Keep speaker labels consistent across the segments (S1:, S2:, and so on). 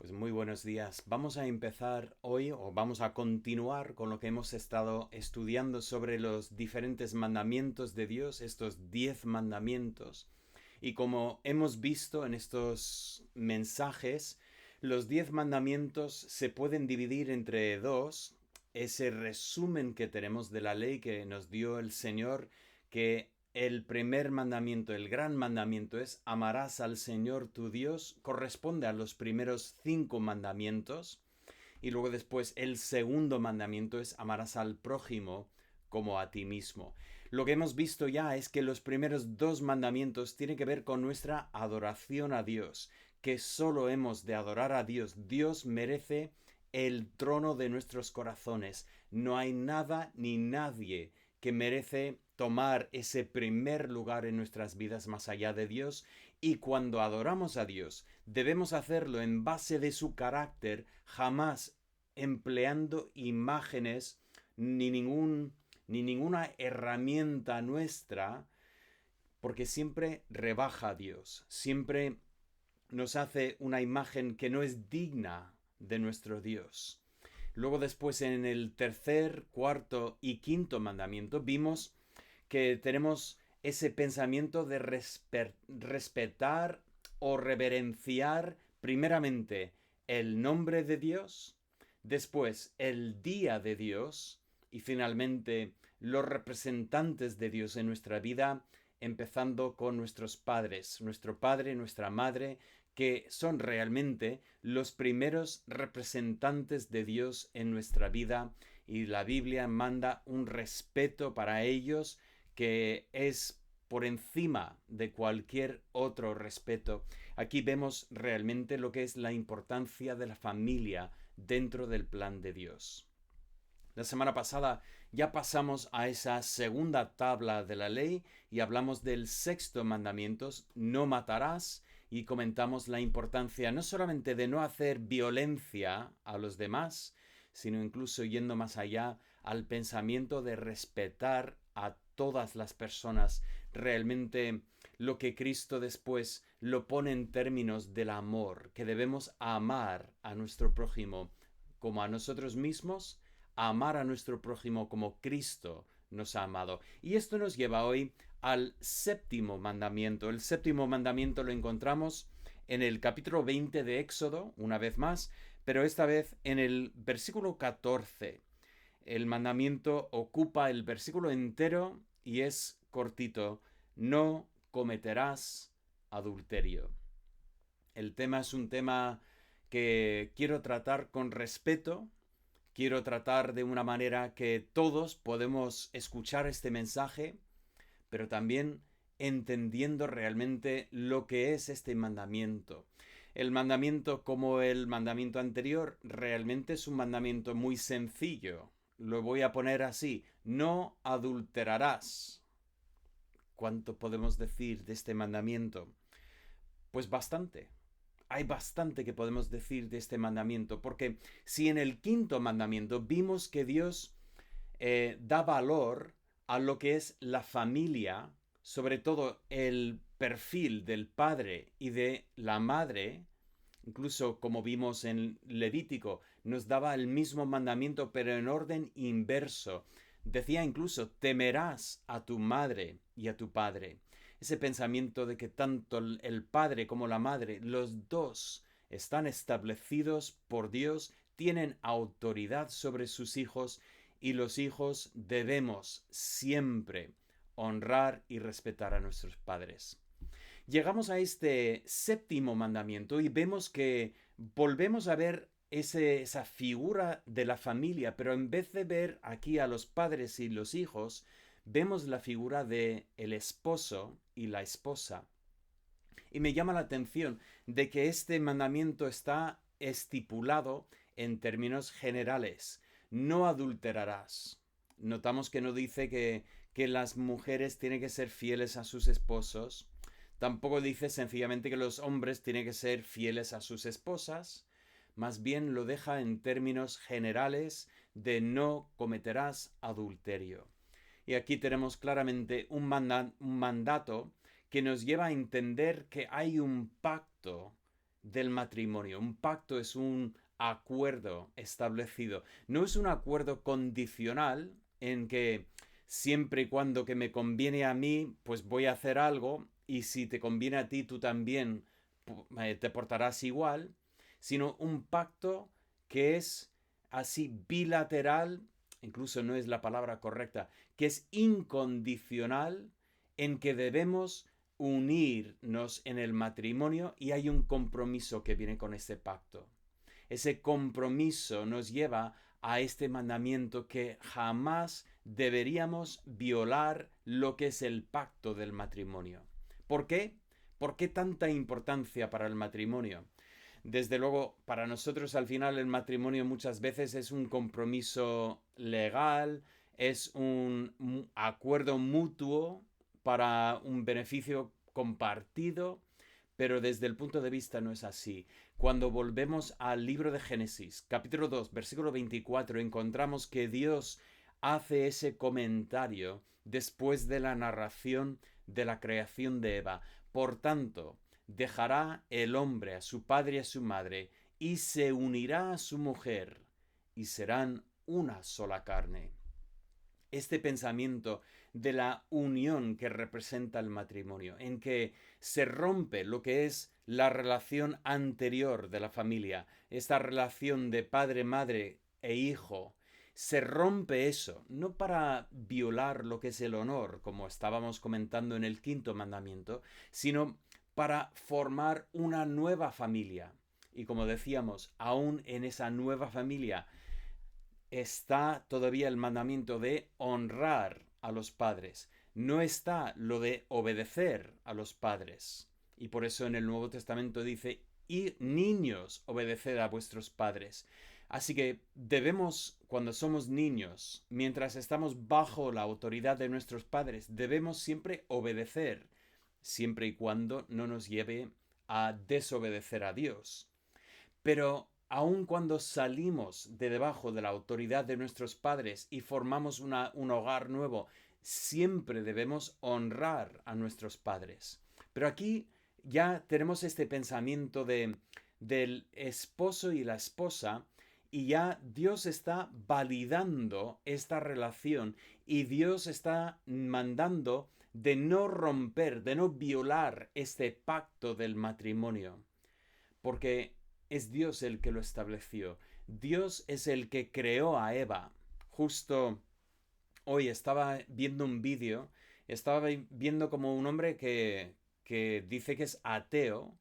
S1: Pues muy buenos días. Vamos a empezar hoy o vamos a continuar con lo que hemos estado estudiando sobre los diferentes mandamientos de Dios, estos 10 mandamientos. Y como hemos visto en estos mensajes, los 10 mandamientos se pueden dividir entre dos. Ese resumen que tenemos de la ley que nos dio el Señor, que el primer mandamiento, el gran mandamiento es amarás al Señor tu Dios, corresponde a los primeros 5 mandamientos. Y luego después el segundo mandamiento es amarás al prójimo como a ti mismo. Lo que hemos visto ya es que los primeros 2 mandamientos tienen que ver con nuestra adoración a Dios, que solo hemos de adorar a Dios. Dios merece el trono de nuestros corazones. No hay nada ni nadie que merece tomar ese primer lugar en nuestras vidas más allá de Dios, y cuando adoramos a Dios debemos hacerlo en base de su carácter, jamás empleando imágenes ni ninguna herramienta nuestra, porque siempre rebaja a Dios, siempre nos hace una imagen que no es digna de nuestro Dios. Luego después en el tercer, cuarto y quinto mandamiento vimos que tenemos ese pensamiento de respetar o reverenciar primeramente el nombre de Dios, después el día de Dios y finalmente los representantes de Dios en nuestra vida, empezando con nuestros padres, nuestro padre, nuestra madre, que son realmente los primeros representantes de Dios en nuestra vida, y la Biblia manda un respeto para ellos que es por encima de cualquier otro respeto. Aquí vemos realmente lo que es la importancia de la familia dentro del plan de Dios. La semana pasada ya pasamos a esa segunda tabla de la ley y hablamos del sexto mandamiento, no matarás, y comentamos la importancia no solamente de no hacer violencia a los demás, sino incluso yendo más allá al pensamiento de respetar a todas las personas. Realmente lo que Cristo después lo pone en términos del amor, que debemos amar a nuestro prójimo como a nosotros mismos, amar a nuestro prójimo como Cristo nos ha amado. Y esto nos lleva hoy al séptimo mandamiento. El séptimo mandamiento lo encontramos en el capítulo 20 de Éxodo, una vez más, pero esta vez en el versículo 14. El mandamiento ocupa el versículo entero y es cortito. No cometerás adulterio. El tema es un tema que quiero tratar con respeto. Quiero tratar de una manera que todos podemos escuchar este mensaje, pero también entendiendo realmente lo que es este mandamiento. El mandamiento, como el mandamiento anterior, realmente es un mandamiento muy sencillo. Lo voy a poner así: no adulterarás. ¿Cuánto podemos decir de este mandamiento? Pues bastante. Hay bastante que podemos decir de este mandamiento, porque si en el quinto mandamiento vimos que Dios da valor a lo que es la familia, sobre todo el perfil del padre y de la madre, incluso como vimos en Levítico, nos daba el mismo mandamiento pero en orden inverso. Decía incluso, temerás a tu madre y a tu padre. Ese pensamiento de que tanto el padre como la madre, los dos, están establecidos por Dios, tienen autoridad sobre sus hijos, y los hijos debemos siempre honrar y respetar a nuestros padres. Llegamos a este séptimo mandamiento y vemos que volvemos a ver esa figura de la familia, pero en vez de ver aquí a los padres y los hijos, vemos la figura de el esposo y la esposa. Y me llama la atención de que este mandamiento está estipulado en términos generales. No adulterarás. Notamos que no dice que las mujeres tienen que ser fieles a sus esposos. Tampoco dice sencillamente que los hombres tienen que ser fieles a sus esposas. Más bien lo deja en términos generales de no cometerás adulterio. Y aquí tenemos claramente un mandato que nos lleva a entender que hay un pacto del matrimonio. Un pacto es un acuerdo establecido. No es un acuerdo condicional en que siempre y cuando que me conviene a mí, pues voy a hacer algo y si te conviene a ti, tú también te portarás igual, sino un pacto que es así bilateral, incluso no es la palabra correcta, que es incondicional, en que debemos unirnos en el matrimonio y hay un compromiso que viene con ese pacto. Ese compromiso nos lleva a este mandamiento que jamás deberíamos violar lo que es el pacto del matrimonio. ¿Por qué? ¿Por qué tanta importancia para el matrimonio? Desde luego, para nosotros al final el matrimonio muchas veces es un compromiso legal, es un acuerdo mutuo para un beneficio compartido, pero desde el punto de vista no es así. Cuando volvemos al libro de Génesis, capítulo 2, versículo 24, encontramos que Dios hace ese comentario después de la narración de la creación de Eva. Por tanto, dejará el hombre a su padre y a su madre y se unirá a su mujer y serán una sola carne. Este pensamiento de la unión que representa el matrimonio, en que se rompe lo que es la relación anterior de la familia, esta relación de padre, madre e hijo, se rompe eso, no para violar lo que es el honor, como estábamos comentando en el quinto mandamiento, sino para formar una nueva familia. Y como decíamos, aún en esa nueva familia está todavía el mandamiento de honrar a los padres. No está lo de obedecer a los padres. Y por eso en el Nuevo Testamento dice, y niños, obedeced a vuestros padres. Así que debemos, cuando somos niños, mientras estamos bajo la autoridad de nuestros padres, debemos siempre obedecer, siempre y cuando no nos lleve a desobedecer a Dios. Pero aun cuando salimos de debajo de la autoridad de nuestros padres y formamos un hogar nuevo, siempre debemos honrar a nuestros padres. Pero aquí ya tenemos este pensamiento del esposo y la esposa y ya Dios está validando esta relación y Dios está mandando de no romper, de no violar este pacto del matrimonio. Porque es Dios el que lo estableció. Dios es el que creó a Eva. Justo hoy estaba viendo un vídeo, estaba viendo como un hombre que dice que es ateo.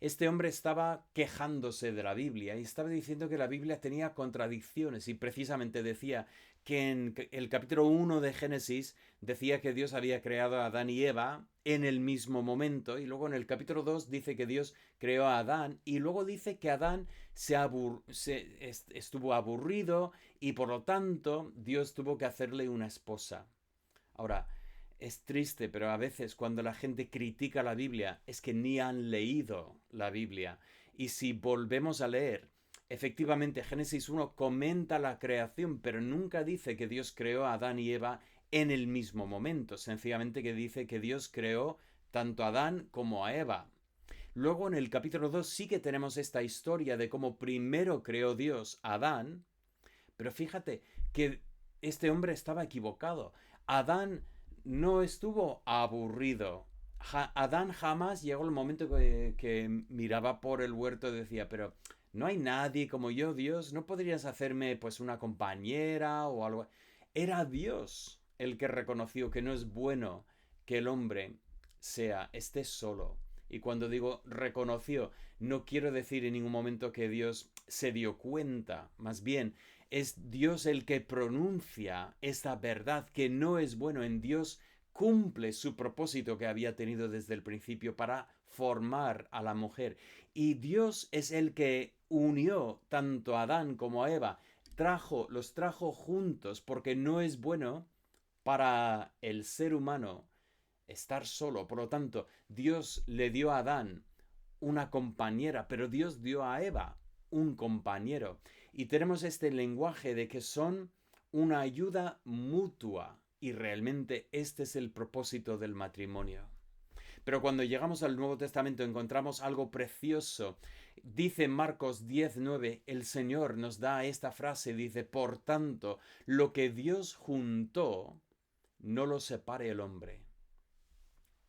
S1: Este hombre estaba quejándose de la Biblia y estaba diciendo que la Biblia tenía contradicciones y precisamente decía que en el capítulo 1 de Génesis decía que Dios había creado a Adán y Eva en el mismo momento y luego en el capítulo 2 dice que Dios creó a Adán y luego dice que Adán estuvo aburrido y por lo tanto Dios tuvo que hacerle una esposa. Ahora, es triste, pero a veces cuando la gente critica la Biblia es que ni han leído la Biblia. Y si volvemos a leer, efectivamente Génesis 1 comenta la creación, pero nunca dice que Dios creó a Adán y Eva en el mismo momento. Sencillamente que dice que Dios creó tanto a Adán como a Eva. Luego en el capítulo 2 sí que tenemos esta historia de cómo primero creó Dios a Adán, pero fíjate que este hombre estaba equivocado. Adán no estuvo aburrido. Adán jamás llegó el momento que miraba por el huerto y decía, pero no hay nadie como yo, Dios, ¿no podrías hacerme pues una compañera o algo? Era Dios el que reconoció que no es bueno que el hombre esté solo. Y cuando digo reconoció, no quiero decir en ningún momento que Dios se dio cuenta, más bien es Dios el que pronuncia esta verdad que no es bueno. En Dios cumple su propósito que había tenido desde el principio para formar a la mujer. Y Dios es el que unió tanto a Adán como a Eva, los trajo juntos porque no es bueno para el ser humano estar solo. Por lo tanto, Dios le dio a Adán una compañera, pero Dios dio a Eva un compañero. Y tenemos este lenguaje de que son una ayuda mutua. Y realmente este es el propósito del matrimonio. Pero cuando llegamos al Nuevo Testamento encontramos algo precioso. Dice Marcos 10:9, el Señor nos da esta frase, dice, por tanto, lo que Dios juntó, no lo separe el hombre.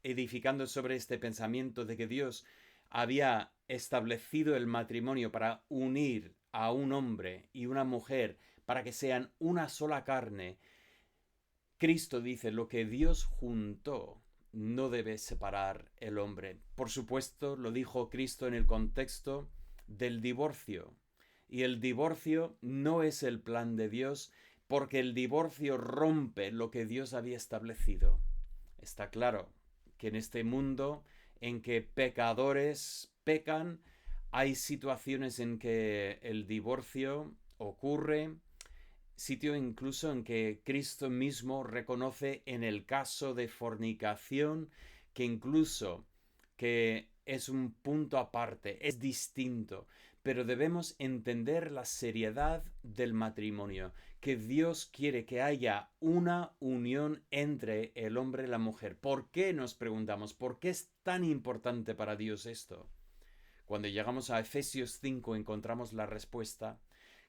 S1: Edificando sobre este pensamiento de que Dios había establecido el matrimonio para unir a un hombre y una mujer para que sean una sola carne, Cristo dice, lo que Dios juntó no debe separar el hombre. Por supuesto, lo dijo Cristo en el contexto del divorcio. Y el divorcio no es el plan de Dios, porque el divorcio rompe lo que Dios había establecido. Está claro que en este mundo en que pecadores pecan, hay situaciones en que el divorcio ocurre, sitio incluso en que Cristo mismo reconoce en el caso de fornicación que incluso que es un punto aparte, es distinto, pero debemos entender la seriedad del matrimonio, que Dios quiere que haya una unión entre el hombre y la mujer. ¿Por qué nos preguntamos? ¿Por qué es tan importante para Dios esto? Cuando llegamos a Efesios 5 encontramos la respuesta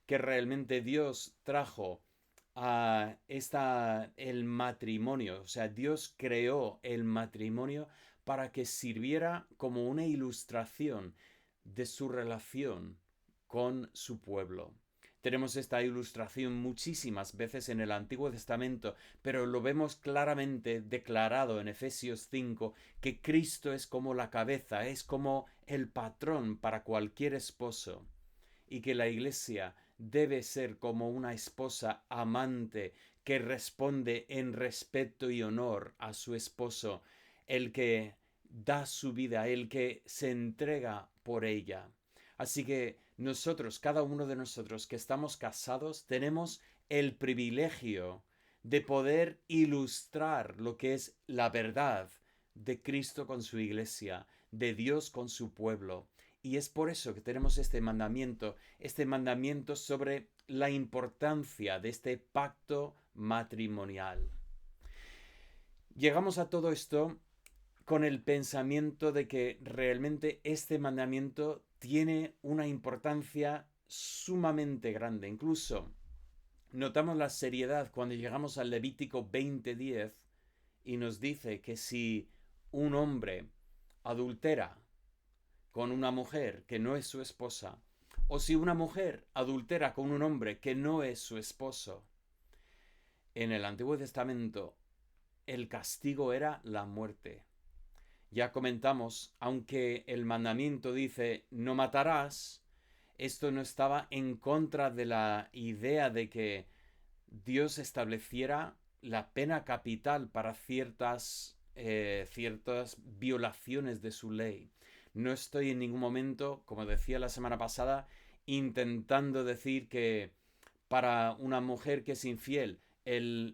S1: que realmente Dios trajo a el matrimonio, o sea, Dios creó el matrimonio para que sirviera como una ilustración de su relación con su pueblo. Tenemos esta ilustración muchísimas veces en el Antiguo Testamento, pero lo vemos claramente declarado en Efesios 5 que Cristo es como la cabeza, es como el patrón para cualquier esposo y que la Iglesia debe ser como una esposa amante que responde en respeto y honor a su esposo, el que da su vida, el que se entrega por ella. Así que nosotros, cada uno de nosotros que estamos casados, tenemos el privilegio de poder ilustrar lo que es la verdad de Cristo con su iglesia, de Dios con su pueblo. Y es por eso que tenemos este mandamiento sobre la importancia de este pacto matrimonial. Llegamos a todo esto con el pensamiento de que realmente este mandamiento tiene una importancia sumamente grande. Incluso notamos la seriedad cuando llegamos al Levítico 20:10 y nos dice que si un hombre adultera con una mujer que no es su esposa, o si una mujer adultera con un hombre que no es su esposo, en el Antiguo Testamento el castigo era la muerte. Ya comentamos, aunque el mandamiento dice no matarás, esto no estaba en contra de la idea de que Dios estableciera la pena capital para ciertas violaciones de su ley. No estoy en ningún momento, como decía la semana pasada, intentando decir que para una mujer que es infiel,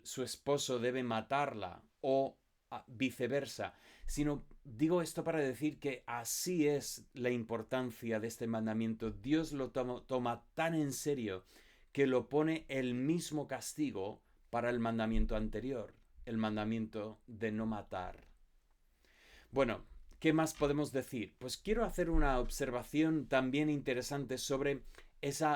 S1: su esposo debe matarla o viceversa, sino digo esto para decir que así es la importancia de este mandamiento. Dios lo toma tan en serio que lo pone el mismo castigo para el mandamiento anterior, el mandamiento de no matar. Bueno, ¿qué más podemos decir? Pues quiero hacer una observación también interesante sobre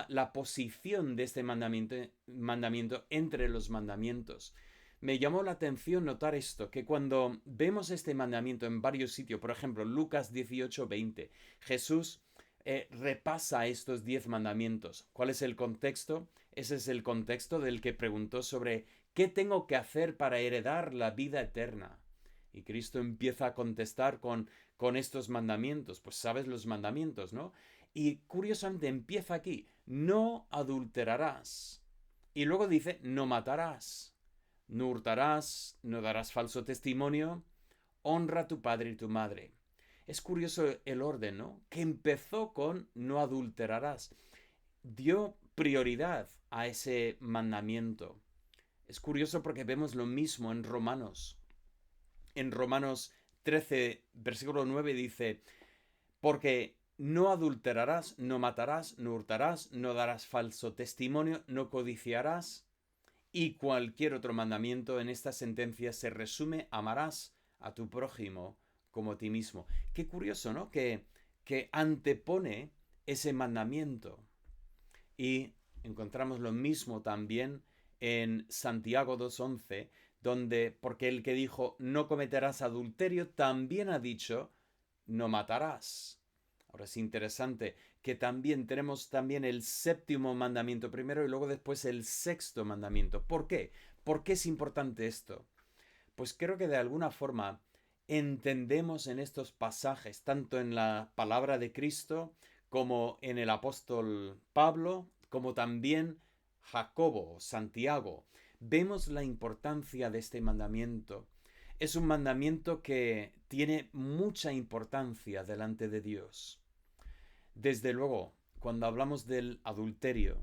S1: la posición de este mandamiento entre los mandamientos. Me llamó la atención notar esto, que cuando vemos este mandamiento en varios sitios, por ejemplo, Lucas 18:20, Jesús repasa estos 10 mandamientos. ¿Cuál es el contexto? Ese es el contexto del que preguntó sobre ¿qué tengo que hacer para heredar la vida eterna? Y Cristo empieza a contestar con estos mandamientos. Pues sabes los mandamientos, ¿no? Y curiosamente empieza aquí, no adulterarás. Y luego dice, no matarás, no hurtarás, no darás falso testimonio, honra a tu padre y tu madre. Es curioso el orden, ¿no? Que empezó con no adulterarás. Dio prioridad a ese mandamiento. Es curioso porque vemos lo mismo en Romanos. En Romanos 13, versículo 9 dice, porque no adulterarás, no matarás, no hurtarás, no darás falso testimonio, no codiciarás. Y cualquier otro mandamiento en esta sentencia se resume, amarás a tu prójimo como a ti mismo. Qué curioso, ¿no? Que antepone ese mandamiento. Y encontramos lo mismo también en Santiago 2:11, donde, porque el que dijo no cometerás adulterio, también ha dicho no matarás. Ahora es interesante que también tenemos también el séptimo mandamiento primero y luego después el sexto mandamiento. ¿Por qué? ¿Por qué es importante esto? Pues creo que de alguna forma entendemos en estos pasajes, tanto en la palabra de Cristo como en el apóstol Pablo, como también Jacobo, Santiago, vemos la importancia de este mandamiento. Es un mandamiento que tiene mucha importancia delante de Dios. Desde luego, cuando hablamos del adulterio,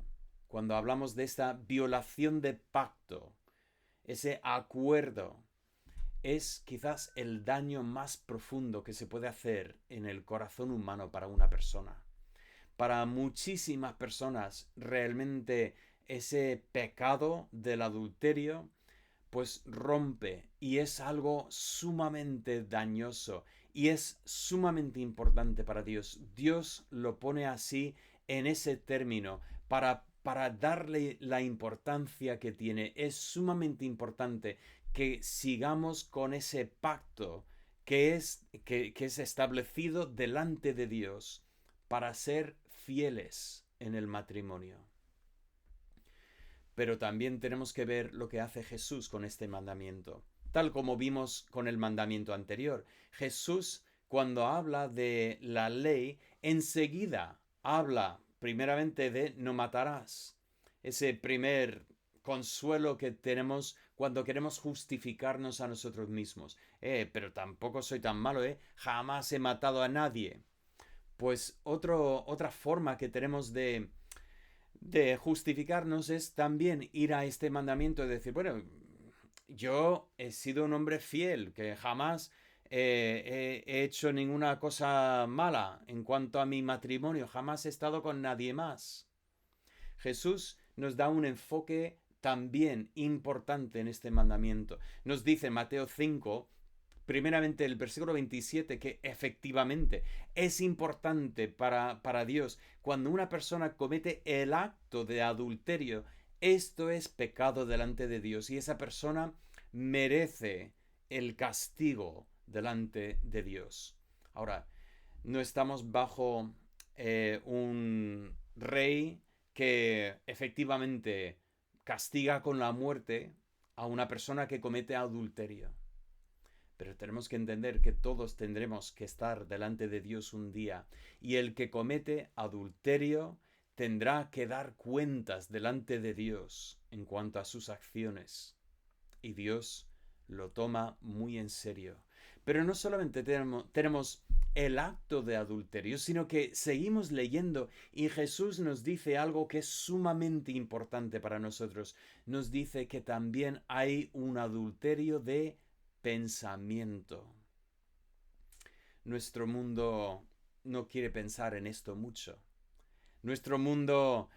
S1: cuando hablamos de esta violación de pacto, ese acuerdo, es quizás el daño más profundo que se puede hacer en el corazón humano para una persona. Para muchísimas personas, realmente ese pecado del adulterio pues rompe y es algo sumamente dañoso y es sumamente importante para Dios. Dios lo pone así en ese término para darle la importancia que tiene. Es sumamente importante que sigamos con ese pacto que es establecido delante de Dios para ser fieles en el matrimonio. Pero también tenemos que ver lo que hace Jesús con este mandamiento. Tal como vimos con el mandamiento anterior. Jesús, cuando habla de la ley, enseguida habla primeramente de no matarás. Ese primer consuelo que tenemos cuando queremos justificarnos a nosotros mismos. Pero tampoco soy tan malo, jamás he matado a nadie. Pues otra forma que tenemos de justificarnos es también ir a este mandamiento y decir, bueno, yo he sido un hombre fiel, que jamás he hecho ninguna cosa mala en cuanto a mi matrimonio, jamás he estado con nadie más. Jesús nos da un enfoque también importante en este mandamiento. Nos dice en Mateo 5, primeramente el versículo 27, que efectivamente es importante para Dios. Cuando una persona comete el acto de adulterio, esto es pecado delante de Dios y esa persona merece el castigo delante de Dios. Ahora, no estamos bajo un rey que efectivamente castiga con la muerte a una persona que comete adulterio. Pero tenemos que entender que todos tendremos que estar delante de Dios un día y el que comete adulterio tendrá que dar cuentas delante de Dios en cuanto a sus acciones. Y Dios lo toma muy en serio. Pero no solamente tenemos el acto de adulterio, sino que seguimos leyendo y Jesús nos dice algo que es sumamente importante para nosotros. Nos dice que también hay un adulterio de pensamiento. Nuestro mundo no quiere pensar en esto mucho. Nuestro mundo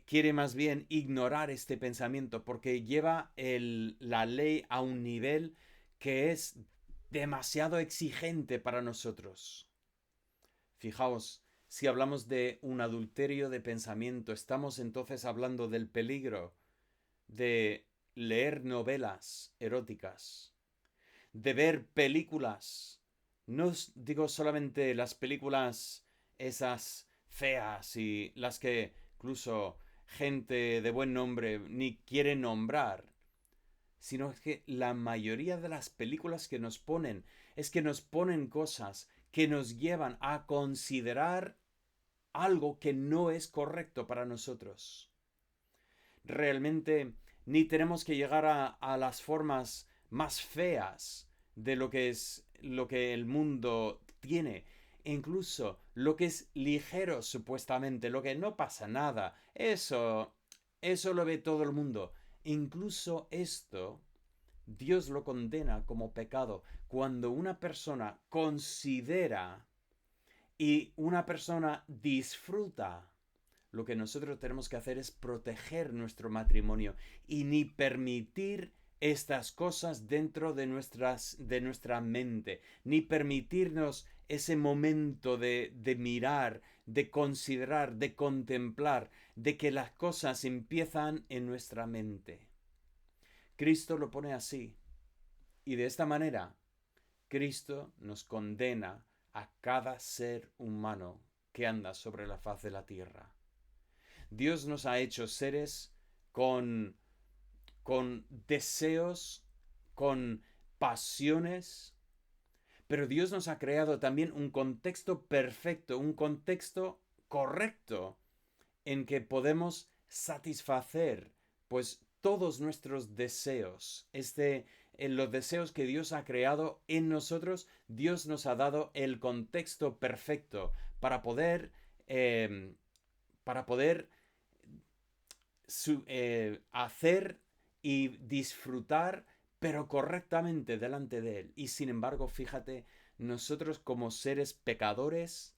S1: quiere más bien ignorar este pensamiento porque lleva la ley a un nivel que es demasiado exigente para nosotros. Fijaos, si hablamos de un adulterio de pensamiento, estamos entonces hablando del peligro de leer novelas eróticas, de ver películas. No digo solamente las películas esas feas y las que incluso gente de buen nombre ni quiere nombrar, sino que la mayoría de las películas que nos ponen es que nos ponen cosas que nos llevan a considerar algo que no es correcto para nosotros. Realmente ni tenemos que llegar a las formas más feas de lo que el mundo tiene. E incluso lo que es ligero supuestamente, lo que no pasa nada, eso lo ve todo el mundo. Incluso esto, Dios lo condena como pecado cuando una persona considera y una persona disfruta. Lo que nosotros tenemos que hacer es proteger nuestro matrimonio y ni permitir estas cosas dentro de nuestra mente, ni permitirnos ese momento de mirar, de considerar, de contemplar, de que las cosas empiezan en nuestra mente. Cristo lo pone así. Y de esta manera, Cristo nos condena a cada ser humano que anda sobre la faz de la tierra. Dios nos ha hecho seres con deseos, con pasiones, pero Dios nos ha creado también un contexto perfecto, un contexto correcto en que podemos satisfacer pues todos nuestros deseos. En los deseos que Dios ha creado en nosotros, Dios nos ha dado el contexto perfecto eh, para poder hacer y disfrutar, pero correctamente delante de Él. Y sin embargo, fíjate, nosotros como seres pecadores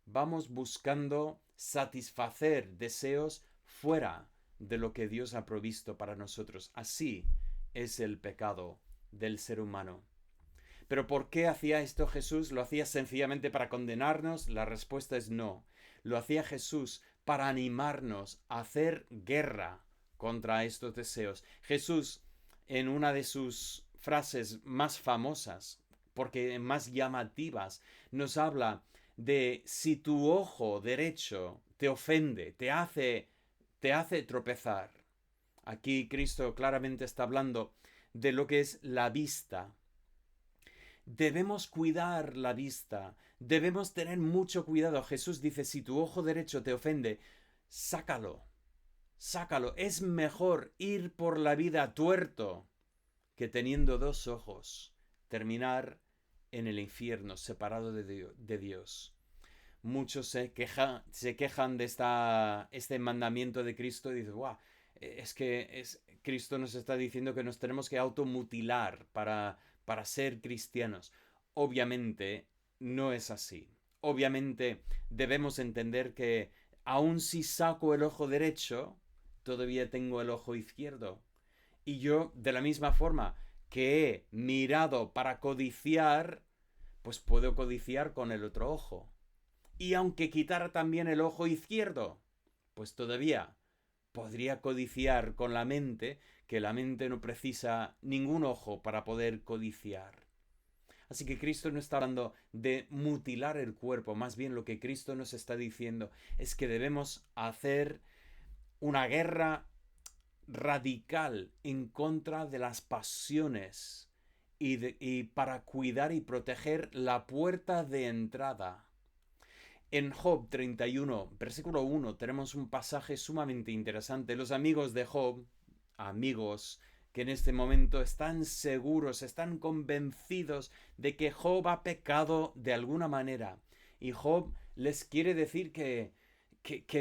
S1: vamos buscando satisfacer deseos fuera de lo que Dios ha provisto para nosotros. Así es el pecado del ser humano. ¿Pero por qué hacía esto Jesús? ¿Lo hacía sencillamente para condenarnos? La respuesta es no. Lo hacía Jesús para animarnos a hacer guerra contra estos deseos. Jesús, en una de sus frases más famosas, porque más llamativas, nos habla de si tu ojo derecho te ofende, te hace tropezar. Aquí Cristo claramente está hablando de lo que es la vista. Debemos cuidar la vista, debemos tener mucho cuidado. Jesús dice, si tu ojo derecho te ofende, sácalo, sácalo. Es mejor ir por la vida tuerto que teniendo dos ojos, terminar en el infierno, separado de Dios. Muchos se quejan de este mandamiento de Cristo y dicen, guau, Cristo nos está diciendo que nos tenemos que automutilar para ser cristianos. Obviamente no es así. Obviamente debemos entender que aun si saco el ojo derecho, todavía tengo el ojo izquierdo. Y yo, de la misma forma que he mirado para codiciar, pues puedo codiciar con el otro ojo. Y aunque quitara también el ojo izquierdo, pues todavía podría codiciar con la mente, que la mente no precisa ningún ojo para poder codiciar. Así que Cristo no está hablando de mutilar el cuerpo, más bien lo que Cristo nos está diciendo es que debemos hacer una guerra radical en contra de las pasiones y para cuidar y proteger la puerta de entrada. En Job 31, versículo 1, tenemos un pasaje sumamente interesante. Los amigos de Job, amigos que en este momento están seguros, están convencidos de que Job ha pecado de alguna manera. Y Job les quiere decir que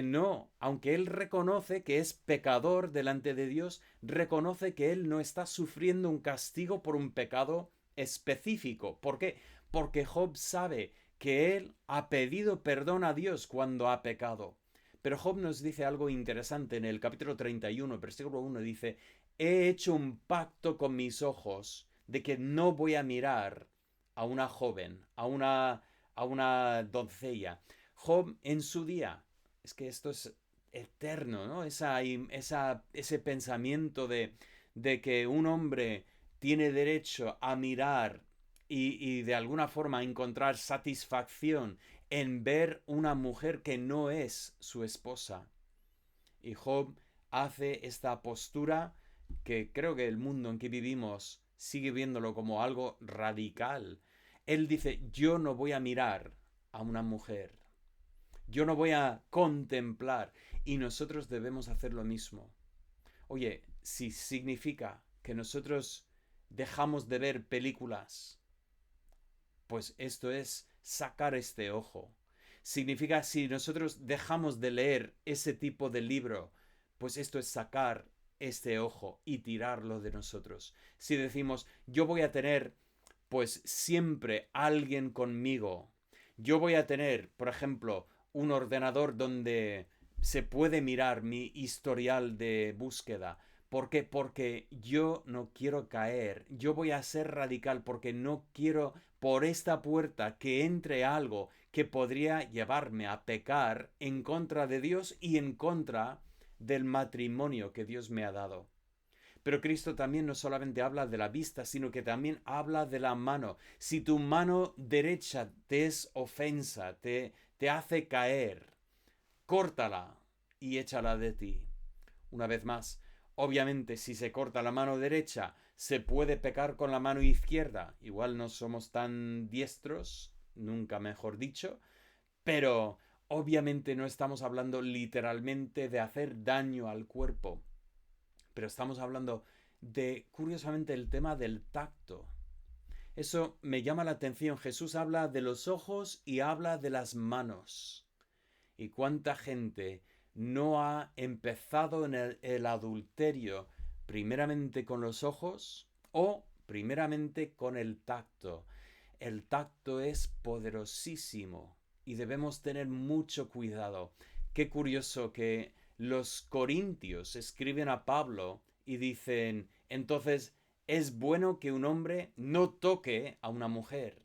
S1: no, aunque él reconoce que es pecador delante de Dios, reconoce que él no está sufriendo un castigo por un pecado específico. ¿Por qué? Porque Job sabe que él ha pedido perdón a Dios cuando ha pecado. Pero Job nos dice algo interesante en el capítulo 31, versículo 1, dice, he hecho un pacto con mis ojos de que no voy a mirar a una joven, a una doncella. Job en su día, es que esto es eterno, ¿no? Ese pensamiento de que un hombre tiene derecho a mirar y de alguna forma encontrar satisfacción en ver una mujer que no es su esposa. Y Job hace esta postura que creo que el mundo en que vivimos sigue viéndolo como algo radical. Él dice, yo no voy a mirar a una mujer. Yo no voy a contemplar. Y nosotros debemos hacer lo mismo. Oye, si significa que nosotros dejamos de ver películas, pues esto es sacar este ojo. Significa si nosotros dejamos de leer ese tipo de libro, pues esto es sacar este ojo y tirarlo de nosotros. Si decimos, yo voy a tener pues siempre alguien conmigo, yo voy a tener, por ejemplo, un ordenador donde se puede mirar mi historial de búsqueda, ¿Por qué? Porque yo no quiero caer, yo voy a ser radical porque no quiero por esta puerta que entre algo que podría llevarme a pecar en contra de Dios y en contra del matrimonio que Dios me ha dado. Pero Cristo también no solamente habla de la vista, sino que también habla de la mano. Si tu mano derecha te es ofensa, te hace caer, córtala y échala de ti. Una vez más, obviamente si se corta la mano derecha, se puede pecar con la mano izquierda. Igual no somos tan diestros, nunca mejor dicho, pero obviamente no estamos hablando literalmente de hacer daño al cuerpo, pero estamos hablando de, curiosamente, el tema del tacto. Eso me llama la atención. Jesús habla de los ojos y habla de las manos. ¿Y cuánta gente no ha empezado en el adulterio primeramente con los ojos o primeramente con el tacto? El tacto es poderosísimo y debemos tener mucho cuidado. Qué curioso que los corintios escriben a Pablo y dicen, entonces, es bueno que un hombre no toque a una mujer.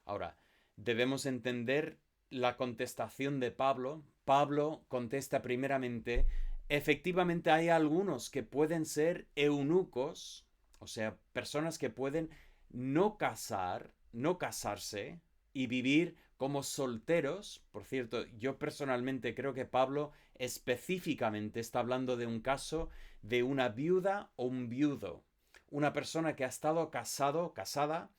S1: Ahora, debemos entender la contestación de Pablo. Pablo contesta primeramente, efectivamente hay algunos que pueden ser eunucos, o sea, personas que pueden no casarse y vivir como solteros. Por cierto, yo personalmente creo que Pablo específicamente está hablando de un caso de una viuda o un viudo. Una persona que ha estado casada,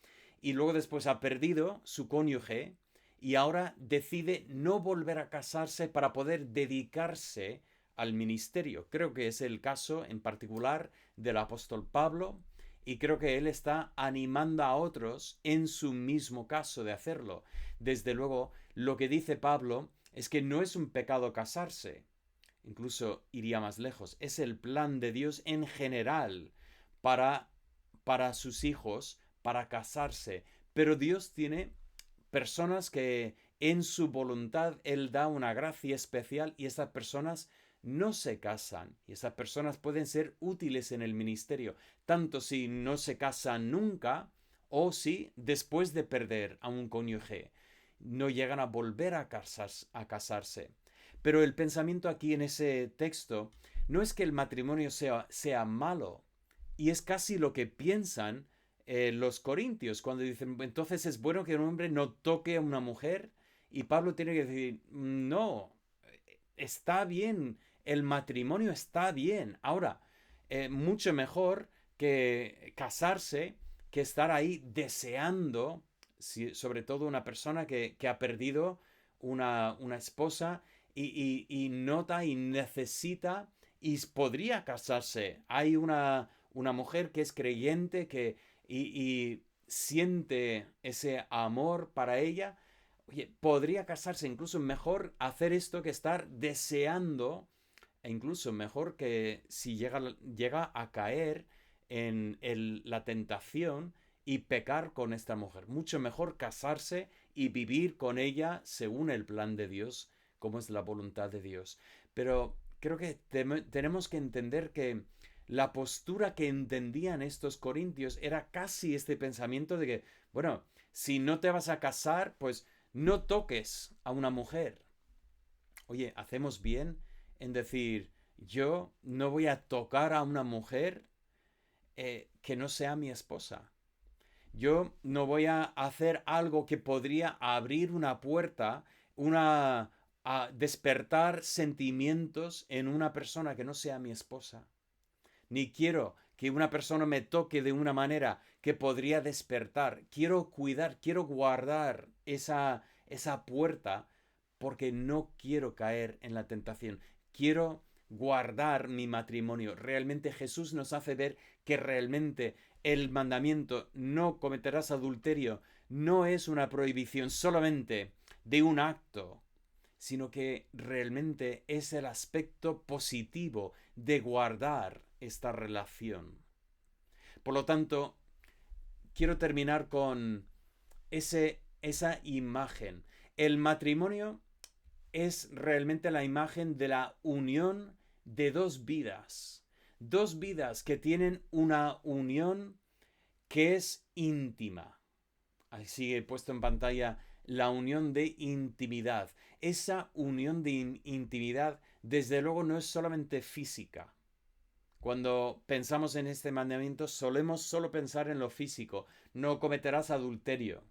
S1: y luego después ha perdido su cónyuge y ahora decide no volver a casarse para poder dedicarse al ministerio. Creo que es el caso en particular del apóstol Pablo y creo que él está animando a otros en su mismo caso de hacerlo. Desde luego, lo que dice Pablo es que no es un pecado casarse. Incluso iría más lejos. Es el plan de Dios en general para, para sus hijos, para casarse. Pero Dios tiene personas que en su voluntad Él da una gracia especial y esas personas no se casan. Y esas personas pueden ser útiles en el ministerio, tanto si no se casan nunca o si después de perder a un cónyuge no llegan a volver a casarse. Pero el pensamiento aquí en ese texto no es que el matrimonio sea malo, y es casi lo que piensan los corintios cuando dicen, entonces es bueno que un hombre no toque a una mujer. Y Pablo tiene que decir, no, está bien, el matrimonio está bien. Ahora, mucho mejor que casarse que estar ahí deseando, sobre todo una persona que ha perdido una esposa y nota y necesita y podría casarse. Hay una mujer que es creyente y siente ese amor para ella. Oye, podría casarse, incluso mejor hacer esto que estar deseando, e incluso mejor que si llega a caer en la tentación y pecar con esta mujer. Mucho mejor casarse y vivir con ella según el plan de Dios, como es la voluntad de Dios. Pero creo que tenemos que entender que la postura que entendían estos corintios era casi este pensamiento de que, bueno, si no te vas a casar, pues no toques a una mujer. Oye, ¿hacemos bien en decir, yo no voy a tocar a una mujer que no sea mi esposa? Yo no voy a hacer algo que podría abrir una puerta, a despertar sentimientos en una persona que no sea mi esposa. Ni quiero que una persona me toque de una manera que podría despertar. Quiero cuidar, quiero guardar esa puerta porque no quiero caer en la tentación. Quiero guardar mi matrimonio. Realmente Jesús nos hace ver que realmente el mandamiento no cometerás adulterio no es una prohibición solamente de un acto, sino que realmente es el aspecto positivo de guardar esta relación. Por lo tanto, quiero terminar con esa imagen. El matrimonio es realmente la imagen de la unión de dos vidas, Dos vidas que tienen una unión que es íntima. Así he puesto en pantalla la unión de intimidad. Esa unión de intimidad, desde luego, no es solamente física. Cuando pensamos en este mandamiento, solemos solo pensar en lo físico. No cometerás adulterio.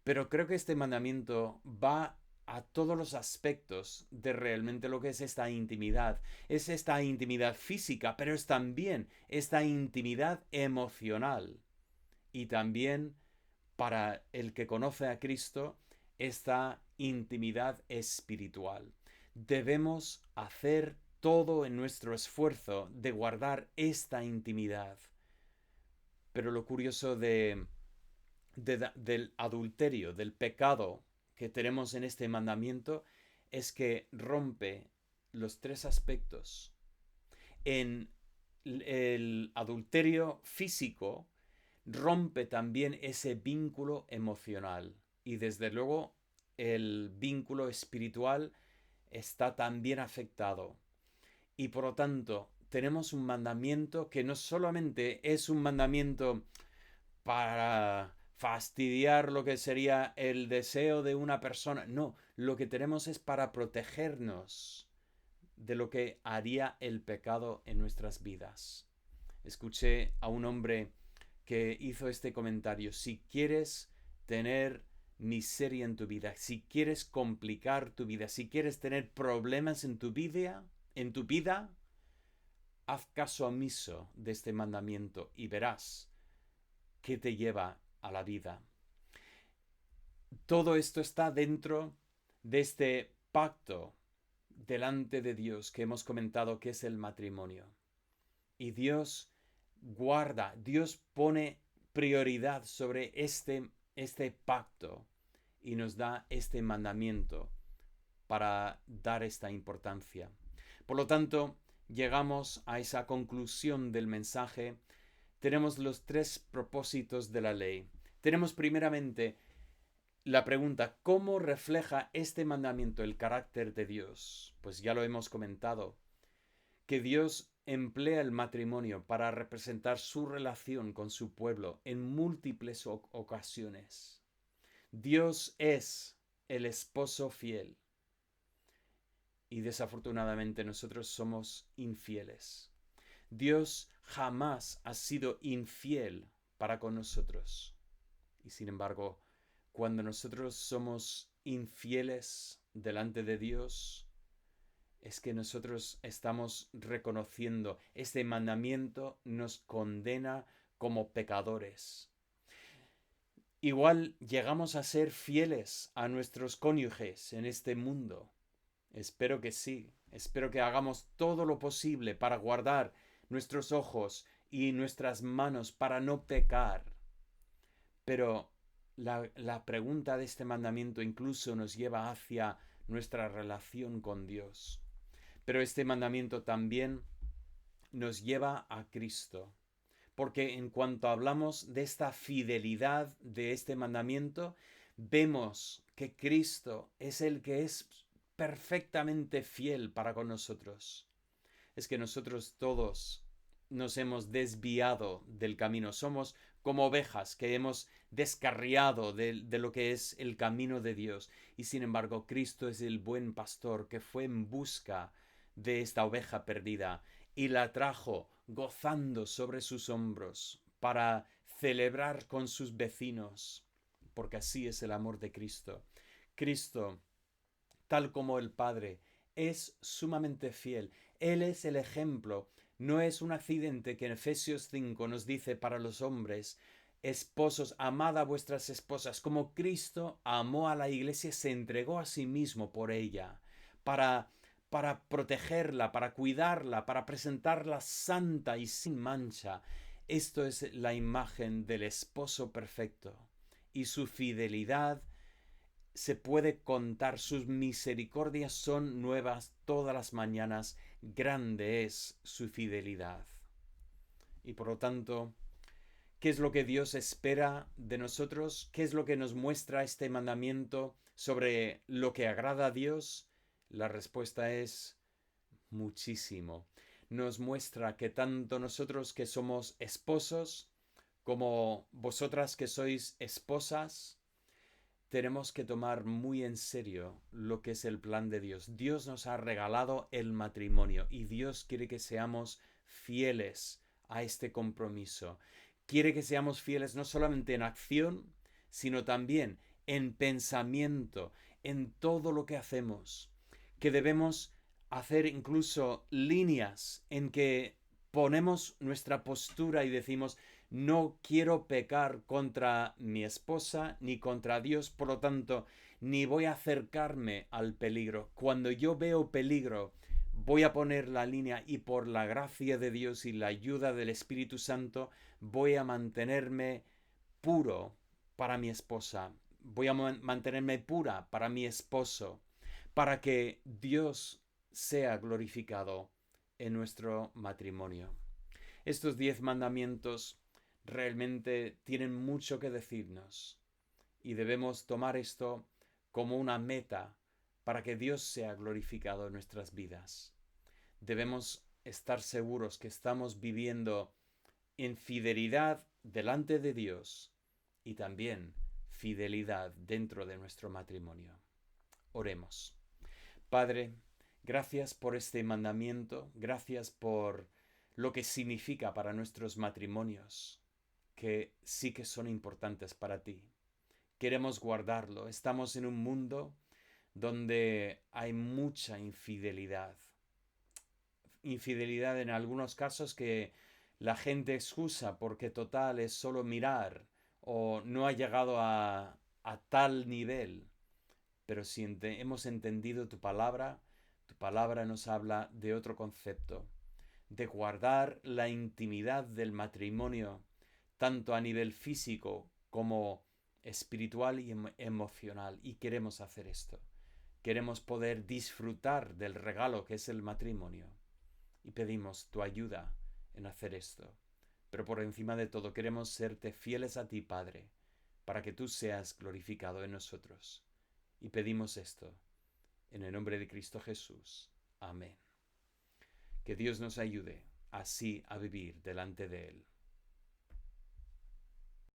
S1: Pero creo que este mandamiento va a todos los aspectos de realmente lo que es esta intimidad. Es esta intimidad física, pero es también esta intimidad emocional. Y también para el que conoce a Cristo, esta intimidad espiritual. Debemos hacer todo en nuestro esfuerzo de guardar esta intimidad. Pero lo curioso del adulterio, del pecado que tenemos en este mandamiento, es que rompe los tres aspectos. En el adulterio físico, rompe también ese vínculo emocional. Y desde luego el vínculo espiritual está también afectado. Y por lo tanto, tenemos un mandamiento que no solamente es un mandamiento para fastidiar lo que sería el deseo de una persona. No, lo que tenemos es para protegernos de lo que haría el pecado en nuestras vidas. Escuché a un hombre que hizo este comentario: si quieres tener miseria en tu vida, si quieres complicar tu vida, si quieres tener problemas en tu vida, haz caso omiso de este mandamiento y verás que te lleva a la vida. Todo esto está dentro de este pacto delante de Dios que hemos comentado, que es el matrimonio. Y Dios guarda, Dios pone prioridad sobre este pacto y nos da este mandamiento para dar esta importancia. Por lo tanto, llegamos a esa conclusión del mensaje. Tenemos los tres propósitos de la ley. Tenemos primeramente la pregunta: ¿cómo refleja este mandamiento el carácter de Dios? Pues ya lo hemos comentado, que Dios emplea el matrimonio para representar su relación con su pueblo en múltiples ocasiones. Dios es el esposo fiel y desafortunadamente nosotros somos infieles. Dios jamás ha sido infiel para con nosotros. Y sin embargo, cuando nosotros somos infieles delante de Dios, es que nosotros estamos reconociendo este mandamiento, nos condena como pecadores. Igual llegamos a ser fieles a nuestros cónyuges en este mundo. Espero que sí. Espero que hagamos todo lo posible para guardar nuestros ojos y nuestras manos para no pecar. Pero la pregunta de este mandamiento incluso nos lleva hacia nuestra relación con Dios. Pero este mandamiento también nos lleva a Cristo. Porque en cuanto hablamos de esta fidelidad de este mandamiento, vemos que Cristo es el que es perfectamente fiel para con nosotros. Es que nosotros todos nos hemos desviado del camino. Somos como ovejas que hemos descarriado de lo que es el camino de Dios. Y sin embargo, Cristo es el buen pastor que fue en busca de esta oveja perdida y la trajo gozando sobre sus hombros para celebrar con sus vecinos, porque así es el amor de Cristo. Cristo, tal como el Padre, es sumamente fiel. Él es el ejemplo. No es un accidente que en Efesios 5 nos dice para los hombres: esposos, amad a vuestras esposas, como Cristo amó a la iglesia, se entregó a sí mismo por ella, para protegerla, para cuidarla, para presentarla santa y sin mancha. Esto es la imagen del esposo perfecto. Y su fidelidad se puede contar, sus misericordias son nuevas todas las mañanas, grande es su fidelidad. Y por lo tanto, ¿qué es lo que Dios espera de nosotros? ¿Qué es lo que nos muestra este mandamiento sobre lo que agrada a Dios? La respuesta es muchísimo. nos muestra que tanto nosotros que somos esposos como vosotras que sois esposas, tenemos que tomar muy en serio lo que es el plan de Dios. Dios nos ha regalado el matrimonio y Dios quiere que seamos fieles a este compromiso. Quiere que seamos fieles no solamente en acción, sino también en pensamiento, en todo lo que hacemos. Que debemos hacer incluso líneas en que ponemos nuestra postura y decimos, no quiero pecar contra mi esposa ni contra Dios, por lo tanto, ni voy a acercarme al peligro. Cuando yo veo peligro, voy a poner la línea y por la gracia de Dios y la ayuda del Espíritu Santo, voy a mantenerme puro para mi esposa. Voy a mantenerme pura para mi esposo, para que Dios sea glorificado en nuestro matrimonio. Estos 10 mandamientos realmente tienen mucho que decirnos y debemos tomar esto como una meta para que Dios sea glorificado en nuestras vidas. Debemos estar seguros que estamos viviendo en fidelidad delante de Dios y también fidelidad dentro de nuestro matrimonio. Oremos. Padre, gracias por este mandamiento, gracias por lo que significa para nuestros matrimonios, que sí que son importantes para ti. Queremos guardarlo. Estamos en un mundo donde hay mucha infidelidad. Infidelidad en algunos casos que la gente excusa porque total es solo mirar o no ha llegado a tal nivel. Pero si hemos entendido tu palabra nos habla de otro concepto, de guardar la intimidad del matrimonio, tanto a nivel físico como espiritual y emocional. Y queremos hacer esto. Queremos poder disfrutar del regalo que es el matrimonio. Y pedimos tu ayuda en hacer esto. Pero por encima de todo queremos serte fieles a ti, Padre, para que tú seas glorificado en nosotros. Y pedimos esto en el nombre de Cristo Jesús. Amén. Que Dios nos ayude así a vivir delante de Él.